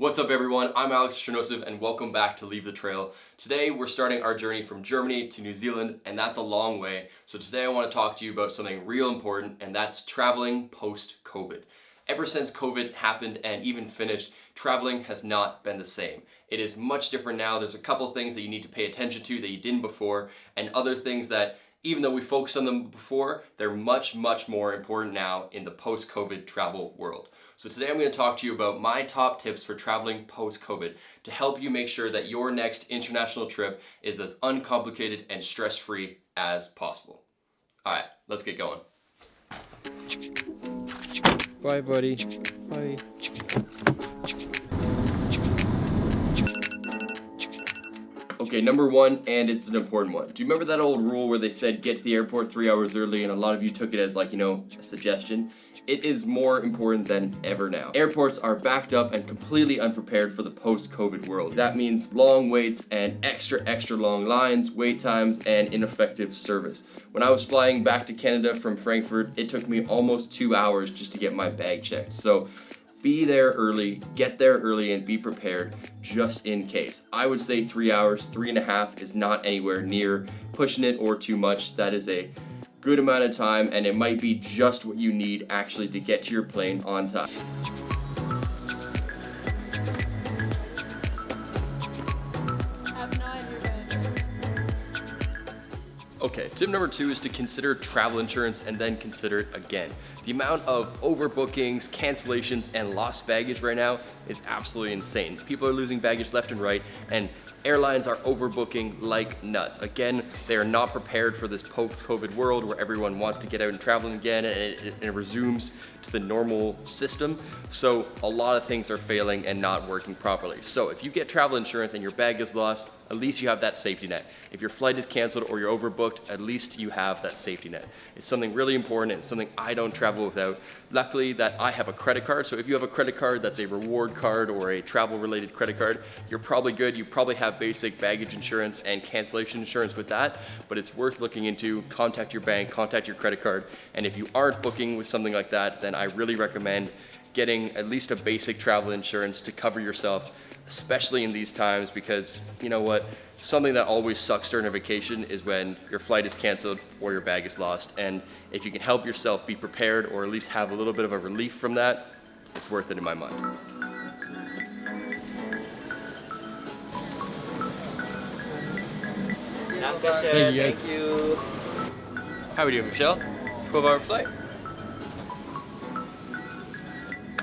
What's up everyone, I'm Alex Chernosov and welcome back to Leave the Trail. Today we're starting our journey from Germany to New Zealand, and that's a long way. So today I want to talk to you about something real important, and that's traveling post-COVID. Ever since COVID happened and even finished, traveling has not been the same. It is much different now. There's a couple things that you need to pay attention to that you didn't before, and other things that even though we focused on them before, they're much more important now in the post-COVID travel world. So today I'm going to talk to you about my top tips for traveling post-COVID to help you make sure that your next international trip is as uncomplicated and stress-free as possible. All right, let's get going. Bye, buddy. Bye. Okay, number one, and it's an important one. Do you remember that old rule where they said get to the airport 3 hours early, and a lot of you took it as like, a suggestion? It is more important than ever now. Airports are backed up and completely unprepared for the post-COVID world. That means long waits and extra long lines, wait times, and ineffective service. When I was flying back to Canada from Frankfurt, it took me almost 2 hours just to get my bag checked. So be there early, get there early, and be prepared just in case. I would say 3 hours, 3.5 is not anywhere near pushing it or too much. That is a good amount of time, and it might be just what you need actually to get to your plane on time. Okay, tip number 2 is to consider travel insurance and then consider it again. The amount of overbookings, cancellations, and lost baggage right now is absolutely insane. People are losing baggage left and right, and airlines are overbooking like nuts. Again, they are not prepared for this post-COVID world where everyone wants to get out and traveling again, and it resumes to the normal system. So a lot of things are failing and not working properly. So if you get travel insurance and your bag is lost, at least you have that safety net. If your flight is canceled or you're overbooked, at least you have that safety net. It's something really important, and it's something I don't travel without. Luckily that I have a credit card, so if you have a credit card that's a reward card or a travel related credit card, you're probably good. You probably have basic baggage insurance and cancellation insurance with that, but it's worth looking into. Contact your bank, contact your credit card, and if you aren't booking with something like that, then I really recommend getting at least a basic travel insurance to cover yourself, especially in these times, because you know what? Something that always sucks during a vacation is when your flight is canceled or your bag is lost. And if you can help yourself be prepared or at least have a little bit of a relief from that, it's worth it in my mind. Thank you. How are we doing, Michelle? 12-hour flight?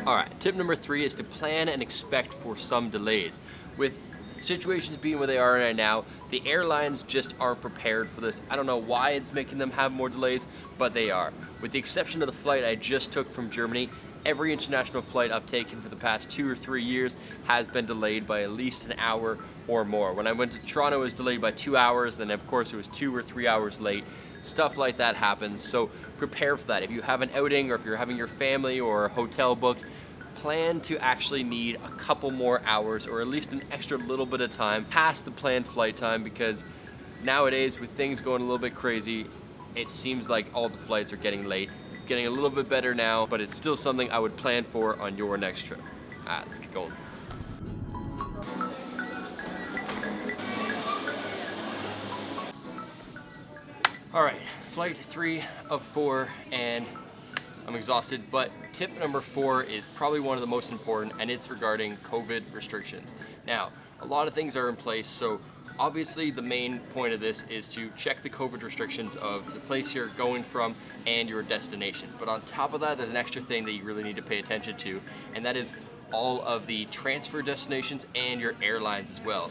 All right, tip number 3 is to plan and expect for some delays. With situations being where they are right now, the airlines just aren't prepared for this. I don't know why it's making them have more delays, but they are. With the exception of the flight I just took from Germany, every international flight I've taken for the past 2 or 3 years has been delayed by at least an hour or more. When I went to Toronto, it was delayed by 2 hours, then of course it was 2 or 3 hours late. Stuff like that happens, so prepare for that. If you have an outing or if you're having your family or a hotel booked, plan to actually need a couple more hours or at least an extra little bit of time past the planned flight time, because nowadays with things going a little bit crazy, it seems like all the flights are getting late. It's getting a little bit better now, but it's still something I would plan for on your next trip. Let's get going. All right, flight 3 of 4, and I'm exhausted, but tip number 4 is probably one of the most important, and it's regarding COVID restrictions. Now, a lot of things are in place, so obviously the main point of this is to check the COVID restrictions of the place you're going from and your destination. But on top of that, there's an extra thing that you really need to pay attention to, and that is all of the transfer destinations and your airlines as well.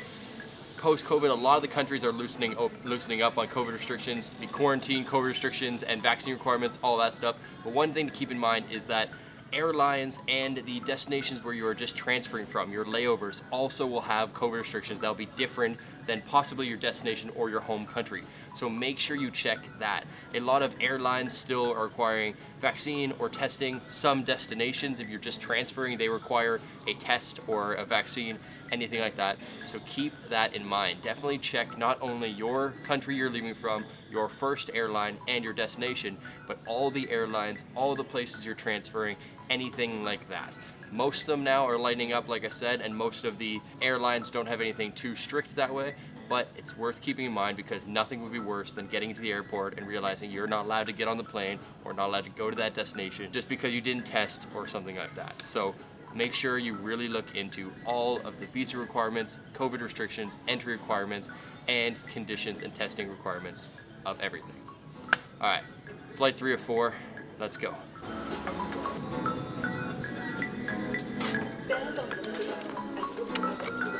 Post-COVID, a lot of the countries are loosening up on COVID restrictions, the quarantine COVID restrictions and vaccine requirements, all that stuff. But one thing to keep in mind is that airlines and the destinations where you are just transferring from, your layovers, also will have COVID restrictions that will be different than possibly your destination or your home country. So make sure you check that. A lot of airlines still are requiring vaccine or testing. Some destinations, if you're just transferring, they require a test or a vaccine, anything like that. So keep that in mind. Definitely check not only your country you're leaving from, your first airline and your destination, but all the airlines, all the places you're transferring, anything like that. Most of them now are lighting up, like I said, and most of the airlines don't have anything too strict that way. But it's worth keeping in mind because nothing would be worse than getting to the airport and realizing you're not allowed to get on the plane or not allowed to go to that destination just because you didn't test or something like that. So make sure you really look into all of the visa requirements, COVID restrictions, entry requirements, and conditions and testing requirements of everything. All right, flight 3 of 4, let's go.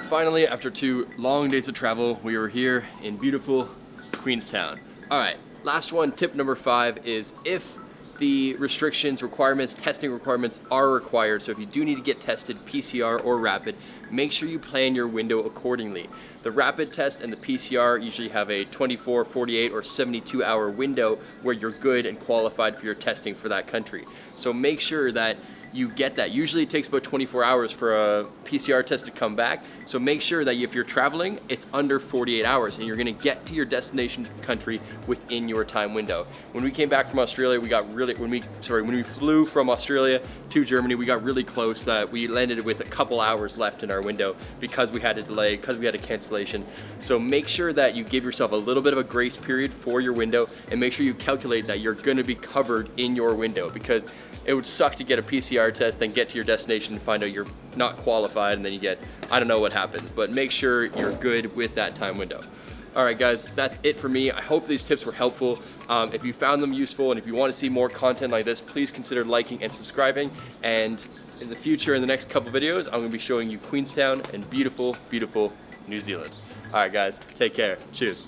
Finally, after 2 long days of travel, we are here in beautiful Queenstown. All right, last one, tip number 5 is if the restrictions, requirements, testing requirements are required, so if you do need to get tested, PCR or rapid, make sure you plan your window accordingly. The rapid test and the PCR usually have a 24, 48, or 72 hour window where you're good and qualified for your testing for that country. So make sure that you get that. Usually it takes about 24 hours for a PCR test to come back. So make sure that if you're traveling, it's under 48 hours and you're gonna get to your destination country within your time window. When we came back from Australia, when we flew from Australia to Germany, we got really close that we landed with a couple hours left in our window because we had a delay, because we had a cancellation. So make sure that you give yourself a little bit of a grace period for your window and make sure you calculate that you're gonna be covered in your window, because it would suck to get a PCR test, then get to your destination and find out you're not qualified, and then you get, I don't know what happens, but make sure you're good with that time window. All right guys, that's it for me. I hope these tips were helpful. If you found them useful and if you want to see more content like this, please consider liking and subscribing. And in the future, in the next couple videos, I'm gonna be showing you Queenstown and beautiful, beautiful New Zealand. All right guys, take care, cheers.